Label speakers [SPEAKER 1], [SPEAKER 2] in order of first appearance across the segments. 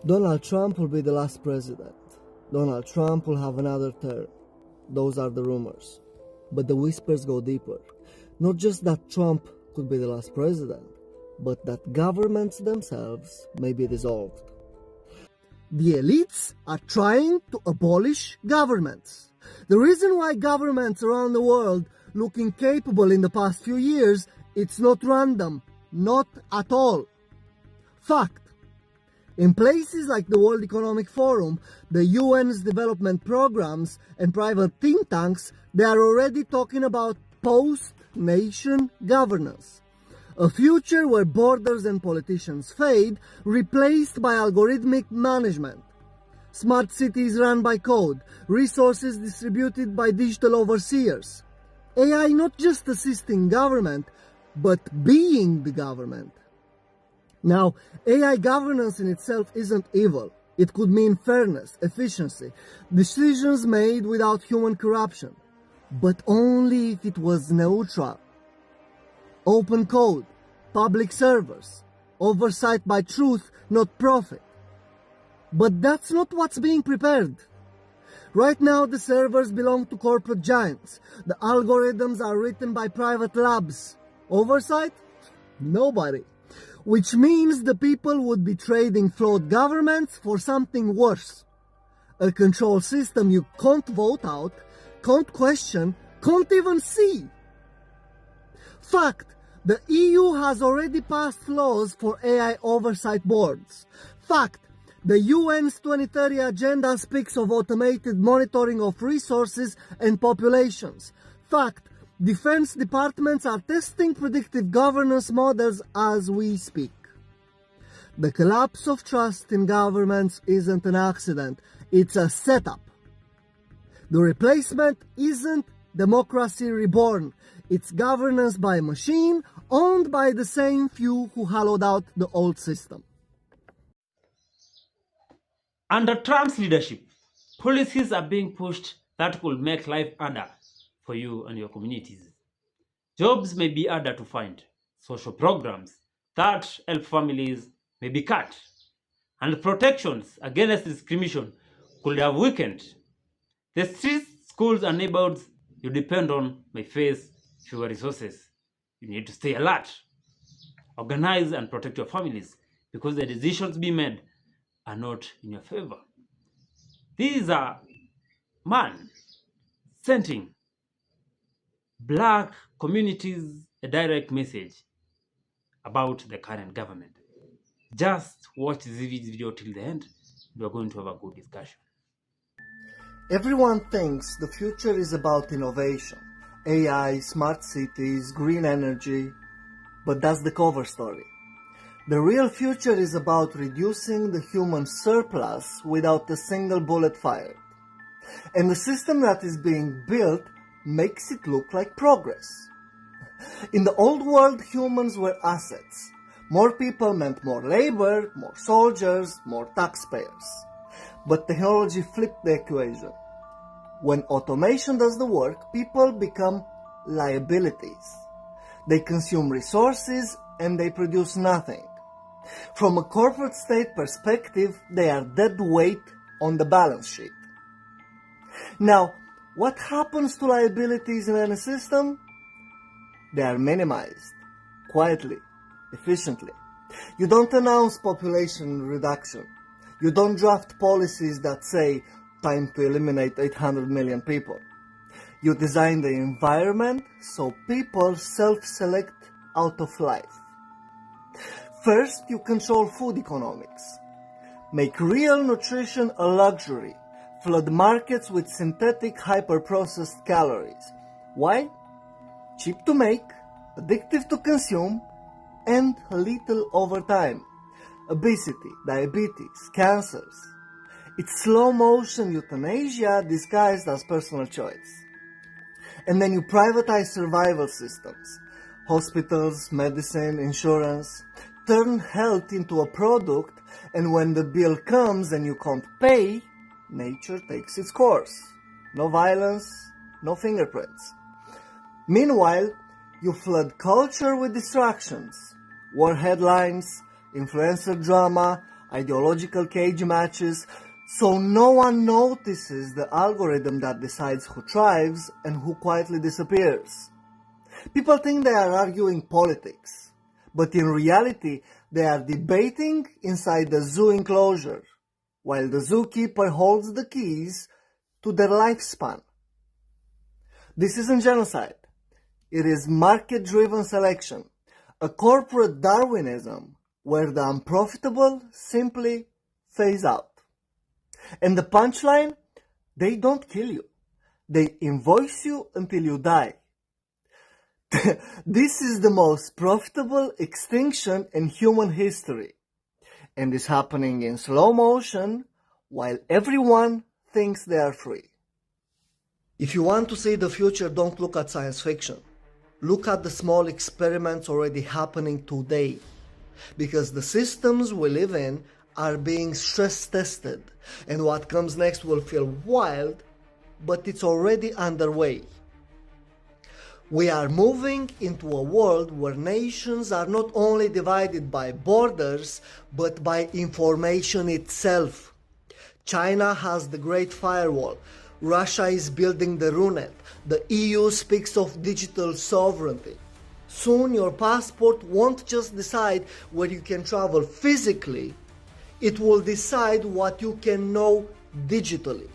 [SPEAKER 1] Donald Trump will be the last president. Donald Trump will have another term. Those are the rumors. But the whispers go deeper. Not just that Trump could be the last president, but that governments themselves may be dissolved. The elites are trying to abolish governments. The reason why governments around the world look incapable in the past few years, it's not random. Not at all. Fact. In places like the World Economic Forum, the UN's development programs, and private think tanks, they are already talking about post-nation governance. A future where borders and politicians fade, replaced by algorithmic management. Smart cities run by code, resources distributed by digital overseers. AI not just assisting government, but being the government. Now, AI governance in itself isn't evil. It could mean fairness, efficiency, decisions made without human corruption, but only if it was neutral. Open code, public servers, oversight by truth, not profit. But that's not what's being prepared. Right now, the servers belong to corporate giants. The algorithms are written by private labs. Oversight? Nobody. Which means the people would be trading flawed governments for something worse. A control system you can't vote out, can't question, can't even see. Fact, the EU has already passed laws for AI oversight boards. Fact, the UN's 2030 agenda speaks of automated monitoring of resources and populations. Fact, defense departments are testing predictive governance models as we speak. The collapse of trust in governments isn't an accident, it's a setup. The replacement isn't democracy reborn, it's governance by a machine owned by the same few who hollowed out the old system.
[SPEAKER 2] Under Trump's leadership, policies are being pushed that will make life harder for you and your communities. Jobs may be harder to find. Social programs that help families may be cut. And protections against discrimination could have weakened. The streets, schools, and neighborhoods you depend on may face fewer resources. You need to stay alert, organize, and protect your families because the decisions being made are not in your favor. These are man sending black communities a direct message about the current government. Just watch this video till the end. We are going to have a good discussion.
[SPEAKER 1] Everyone thinks the future is about innovation, AI, smart cities, green energy, but that's the cover story. The real future is about reducing the human surplus without a single bullet fired. And the system that is being built makes it look like progress. In the old world, humans were assets. More people meant more labor, more soldiers, more taxpayers. But technology flipped the equation. When automation does the work, people become liabilities. They consume resources and they produce nothing. From a corporate state perspective, they are dead weight on the balance sheet. Now, what happens to liabilities in any system? They are minimized, quietly, efficiently. You don't announce population reduction. You don't draft policies that say, time to eliminate 800 million people. You design the environment so people self-select out of life. First, you control food economics. Make real nutrition a luxury. Flood markets with synthetic hyper-processed calories. Why? Cheap to make, addictive to consume, and lethal over time. Obesity, diabetes, cancers. It's slow-motion euthanasia disguised as personal choice. And then you privatize survival systems. Hospitals, medicine, insurance. Turn health into a product, and when the bill comes and you can't pay, nature takes its course. No violence, no fingerprints. Meanwhile, you flood culture with distractions. War headlines, influencer drama, ideological cage matches, so no one notices the algorithm that decides who thrives and who quietly disappears. People think they are arguing politics, but in reality, they are debating inside the zoo enclosure, while the zookeeper holds the keys to their lifespan. This isn't genocide. It is market-driven selection, a corporate Darwinism where the unprofitable simply phase out. And the punchline? They don't kill you. They invoice you until you die. This is the most profitable extinction in human history, and is happening in slow motion while everyone thinks they are free. If you want to see the future, don't look at science fiction. Look at the small experiments already happening today, because the systems we live in are being stress tested, and what comes next will feel wild, but it's already underway. We are moving into a world where nations are not only divided by borders, but by information itself. China has the Great Firewall. Russia is building the RUNET. The EU speaks of digital sovereignty. Soon your passport won't just decide where you can travel physically, it will decide what you can know digitally.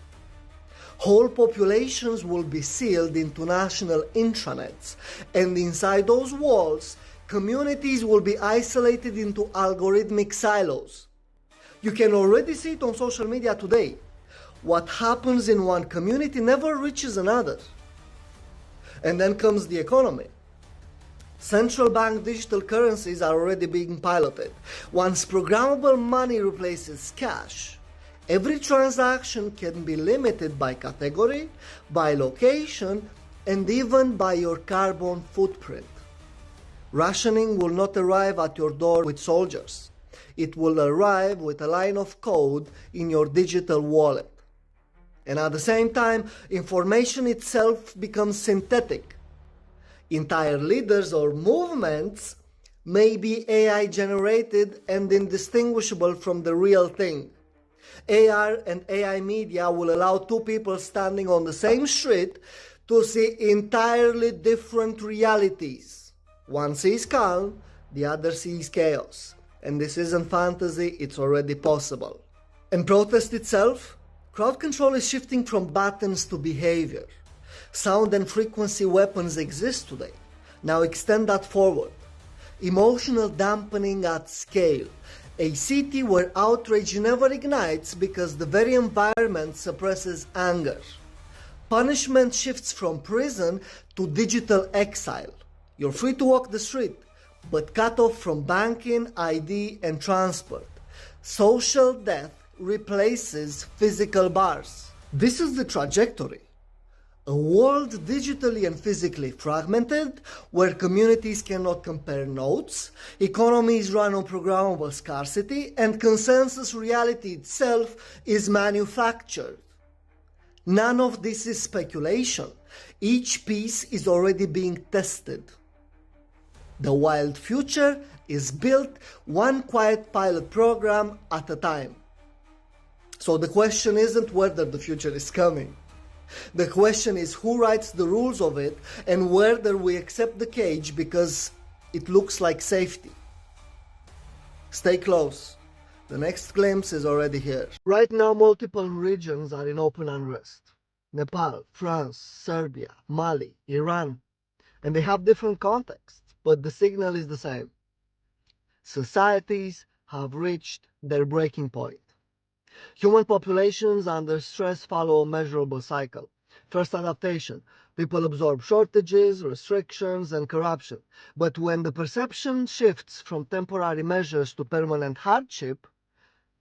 [SPEAKER 1] Whole populations will be sealed into national intranets, and inside those walls, communities will be isolated into algorithmic silos. You can already see it on social media today. What happens in one community never reaches another. And then comes the economy. Central bank digital currencies are already being piloted. Once programmable money replaces cash, every transaction can be limited by category, by location, and even by your carbon footprint. Rationing will not arrive at your door with soldiers. It will arrive with a line of code in your digital wallet. And at the same time, information itself becomes synthetic. Entire leaders or movements may be AI generated and indistinguishable from the real thing. AR and AI media will allow two people standing on the same street to see entirely different realities. One sees calm, the other sees chaos. And this isn't fantasy, it's already possible. And protest itself? Crowd control is shifting from buttons to behavior. Sound and frequency weapons exist today. Now extend that forward. Emotional dampening at scale. A city where outrage never ignites because the very environment suppresses anger. Punishment shifts from prison to digital exile. You're free to walk the street, but cut off from banking, ID, and transport. Social death replaces physical bars. This is the trajectory. A world digitally and physically fragmented, where communities cannot compare notes, economies run on programmable scarcity, and consensus reality itself is manufactured. None of this is speculation. Each piece is already being tested. The wild future is built one quiet pilot program at a time. So the question isn't whether the future is coming. The question is who writes the rules of it and whether we accept the cage because it looks like safety. Stay close. The next glimpse is already here. Right now, multiple regions are in open unrest. Nepal, France, Serbia, Mali, Iran. And they have different contexts, but the signal is the same. Societies have reached their breaking point. Human populations under stress follow a measurable cycle. First, adaptation. People absorb shortages, restrictions, and corruption. But when the perception shifts from temporary measures to permanent hardship,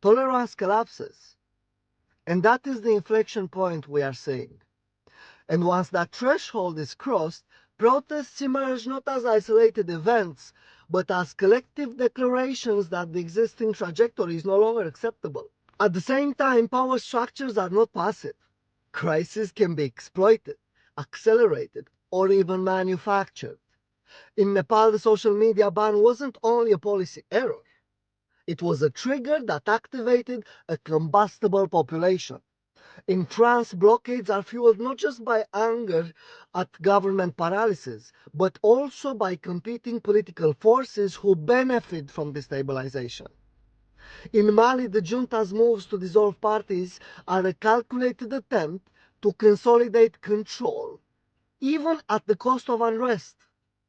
[SPEAKER 1] tolerance collapses. And that is the inflection point we are seeing. And once that threshold is crossed, protests emerge not as isolated events, but as collective declarations that the existing trajectory is no longer acceptable. At the same time, power structures are not passive. Crises can be exploited, accelerated, or even manufactured. In Nepal, the social media ban wasn't only a policy error. It was a trigger that activated a combustible population. In France, blockades are fueled not just by anger at government paralysis, but also by competing political forces who benefit from destabilization. In Mali, the junta's moves to dissolve parties are a calculated attempt to consolidate control, even at the cost of unrest.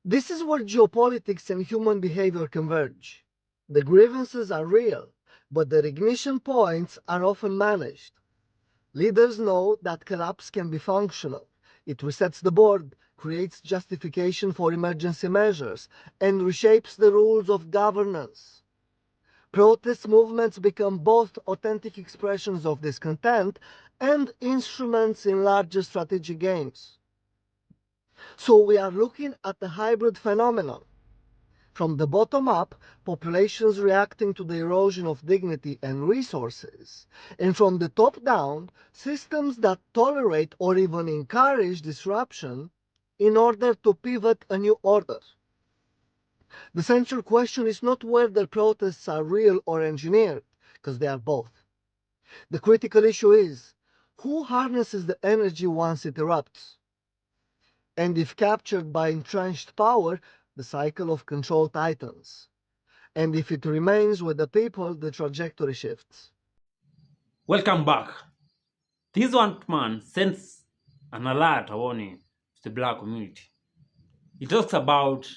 [SPEAKER 1] This is where geopolitics and human behavior converge. The grievances are real, but the ignition points are often managed. Leaders know that collapse can be functional. It resets the board, creates justification for emergency measures, and reshapes the rules of governance. Protest movements become both authentic expressions of discontent and instruments in larger strategic games. So we are looking at a hybrid phenomenon. From the bottom up, populations reacting to the erosion of dignity and resources, and from the top down, systems that tolerate or even encourage disruption in order to pivot a new order. The central question is not whether protests are real or engineered, because they are both. The critical issue is who harnesses the energy once it erupts? And if captured by entrenched power, the cycle of control tightens. And if it remains with the people, the trajectory shifts.
[SPEAKER 2] Welcome back. This one man sends an alert, a warning to the black community. He talks about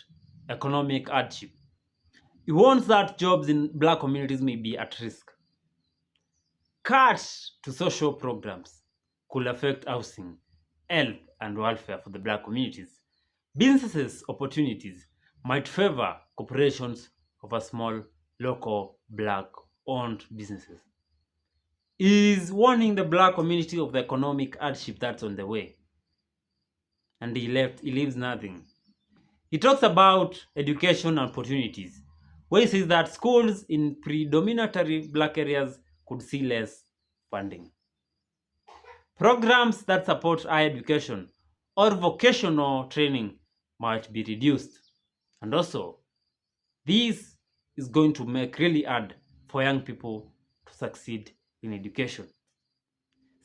[SPEAKER 2] economic hardship. He warns that jobs in black communities may be at risk. Cuts to social programs could affect housing, health, and welfare for the black communities. Businesses opportunities might favor corporations over small, local, black-owned businesses. He is warning the black community of the economic hardship that's on the way. And he leaves nothing. He talks about education opportunities, where he says that schools in predominantly black areas could see less funding. Programs that support higher education or vocational training might be reduced. And also, this is going to make really hard for young people to succeed in education.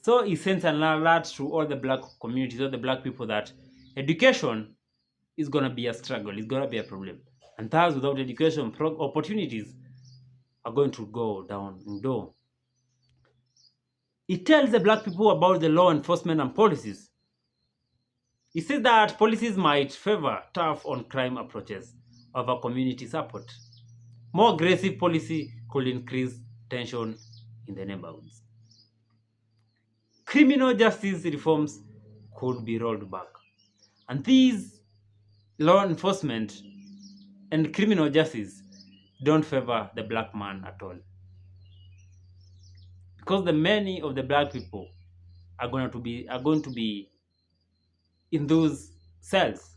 [SPEAKER 2] So he sends an alert to all the black communities, all the black people, that education is going to be a struggle, it's going to be a problem. And thus, without education, opportunities are going to go down and down. He tells the black people about the law enforcement and policies. He says that policies might favor tough on crime approaches over community support. More aggressive policy could increase tension in the neighborhoods. Criminal justice reforms could be rolled back. And these law enforcement and criminal justice don't favor the black man at all. Because the many of the black people are going to be in those cells.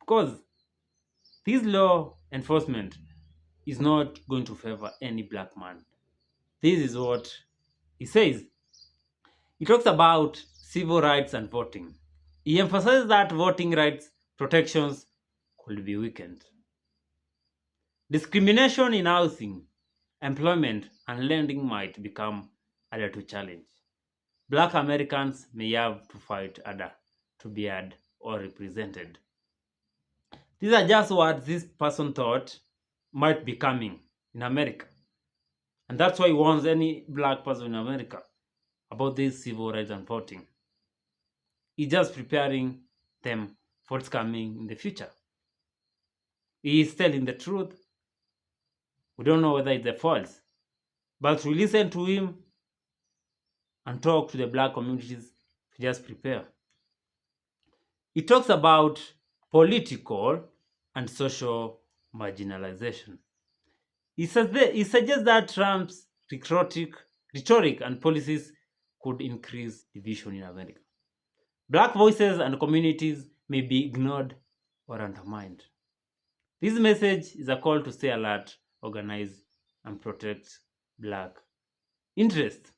[SPEAKER 2] Because this law enforcement is not going to favor any black man. This is what he says. He talks about civil rights and voting. He emphasizes that voting rights protections could be weakened. Discrimination in housing, employment, and lending might become harder to challenge. Black Americans may have to fight harder to be heard or represented. These are just what this person thought might be coming in America. And that's why he warns any black person in America about this civil rights and voting. He's just preparing them for what's coming in the future. He is telling the truth. We don't know whether it's false. But we listen to him and talk to the black communities to just prepare. He talks about political and social marginalization. He suggests that Trump's rhetoric and policies could increase division in America. Black voices and communities may be ignored or undermined. This message is a call to stay alert, organize, and protect black interests.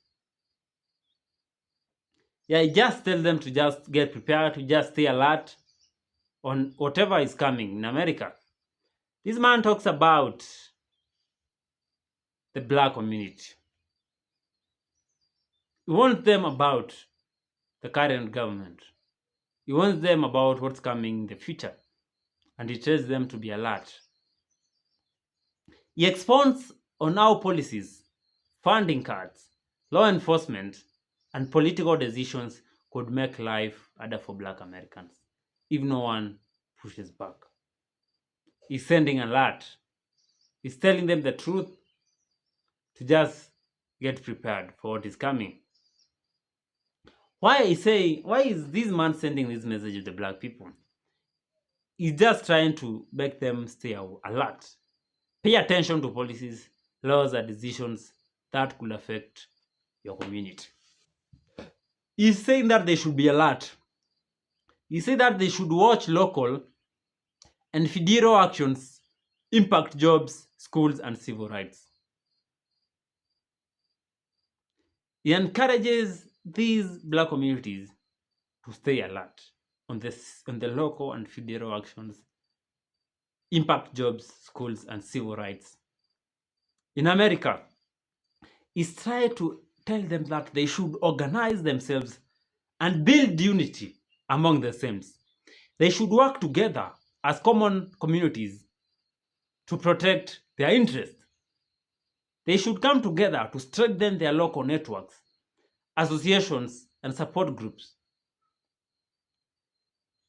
[SPEAKER 2] Yeah, just tell them to just get prepared, to just stay alert on whatever is coming in America. This man talks about the black community. He warns them about the current government. He warns them about what's coming in the future, and he tells them to be alert. He expounds on how policies, funding cuts, law enforcement, and political decisions could make life harder for black Americans if no one pushes back. He's sending an alert. He's telling them the truth to just get prepared for what is coming. Why is this man sending this message to the black people? He's just trying to make them stay alert. Pay attention to policies, laws, and decisions that could affect your community. He's saying that they should be alert. He said that they should watch local and federal actions impact jobs, schools, and civil rights. He encourages these black communities to stay alert on the local and federal actions impact jobs, schools, and civil rights. In America, he's trying to tell them that they should organize themselves and build unity among the same. They should work together as common communities to protect their interests. They should come together to strengthen their local networks, associations, and support groups.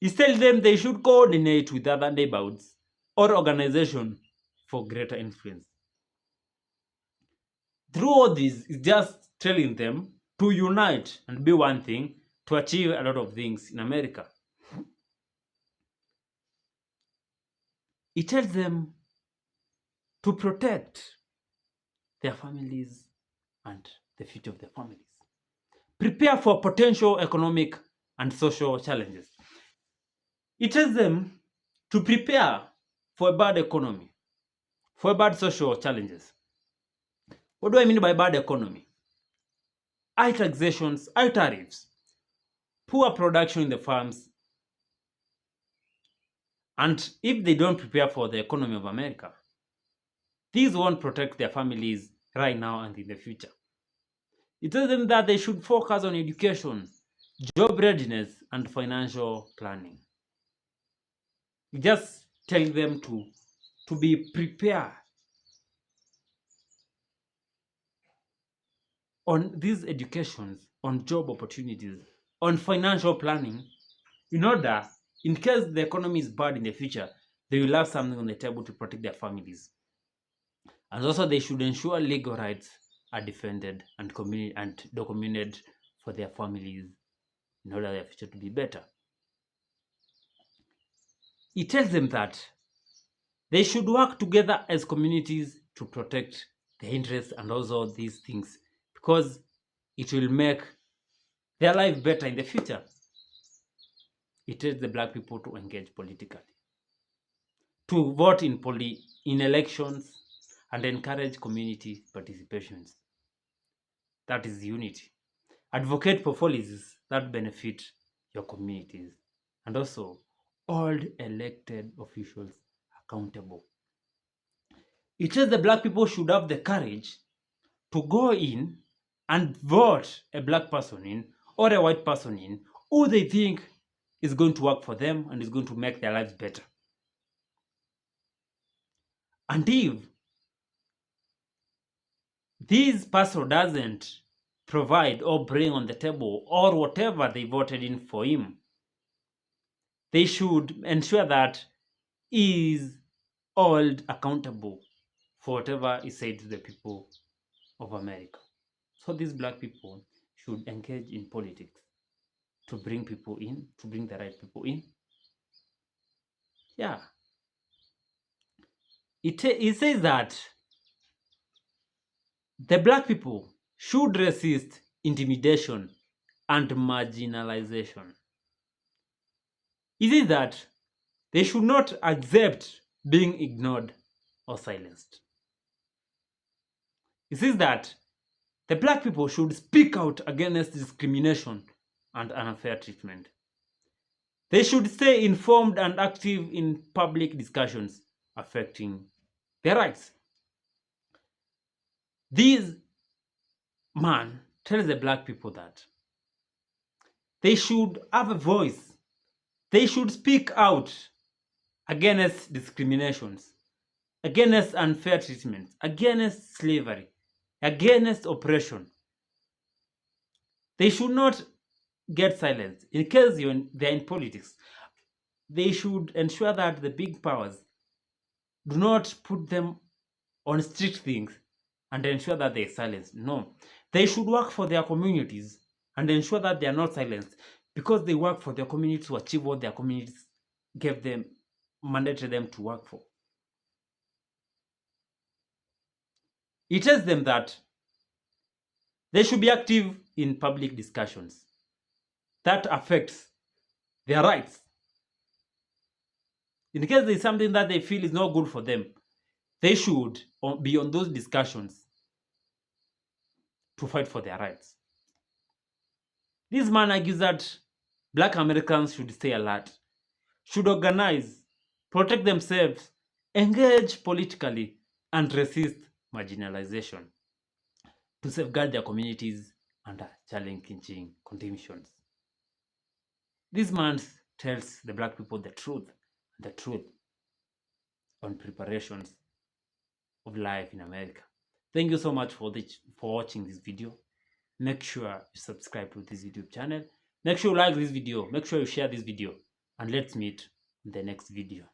[SPEAKER 2] He tells them they should coordinate with other neighborhoods or organizations for greater influence. Through all this, it's just telling them to unite and be one thing to achieve a lot of things in America. He tells them to protect their families and the future of their families. Prepare for potential economic and social challenges. He tells them to prepare for a bad economy, for bad social challenges. What do I mean by bad economy? High taxations, high tariffs, poor production in the farms, and if they don't prepare for the economy of America, these won't protect their families right now and in the future. It tells them that they should focus on education, job readiness, and financial planning. It just tells them to be prepared on these educations, on job opportunities, on financial planning, in order, in case the economy is bad in the future, they will have something on the table to protect their families. And also they should ensure legal rights are defended and documented for their families in order their future to be better. He tells them that they should work together as communities to protect their interests and also these things, because it will make their life better in the future. He tells the black people to engage politically, to vote in elections, and encourage community participations. That is unity. Advocate for policies that benefit your communities, and also hold elected officials accountable. It says the black people should have the courage to go in and vote a black person in or a white person in who they think is going to work for them and is going to make their lives better. And if this person doesn't provide or bring on the table or whatever they voted in for him, they should ensure that he is held accountable for whatever is said to the people of America. So these black people should engage in politics to bring people in, to bring the right people in. Yeah. It says that the black people should resist intimidation and marginalization. It is that they should not accept being ignored or silenced. It says that the black people should speak out against discrimination and unfair treatment. They should stay informed and active in public discussions affecting their rights. This man tells the black people that they should have a voice. They should speak out against discriminations, against unfair treatment, against slavery, against oppression. They should not get silenced. In case they're in politics, they should ensure that the big powers do not put them on strict things and ensure that they're silenced. No, they should work for their communities and ensure that they are not silenced, because they work for their community to achieve what their communities gave them, mandated them to work for. It tells them that they should be active in public discussions that affects their rights. In case there is something that they feel is not good for them, they should be on those discussions to fight for their rights. This man argues that black Americans should stay alert, should organize, protect themselves, engage politically, and resist marginalization to safeguard their communities under challenging conditions. This man tells the black people the truth on preparations of life in America. Thank you so much for watching this video. Make sure you subscribe to this YouTube channel. Make sure you like this video. Make sure you share this video. And let's meet in the next video.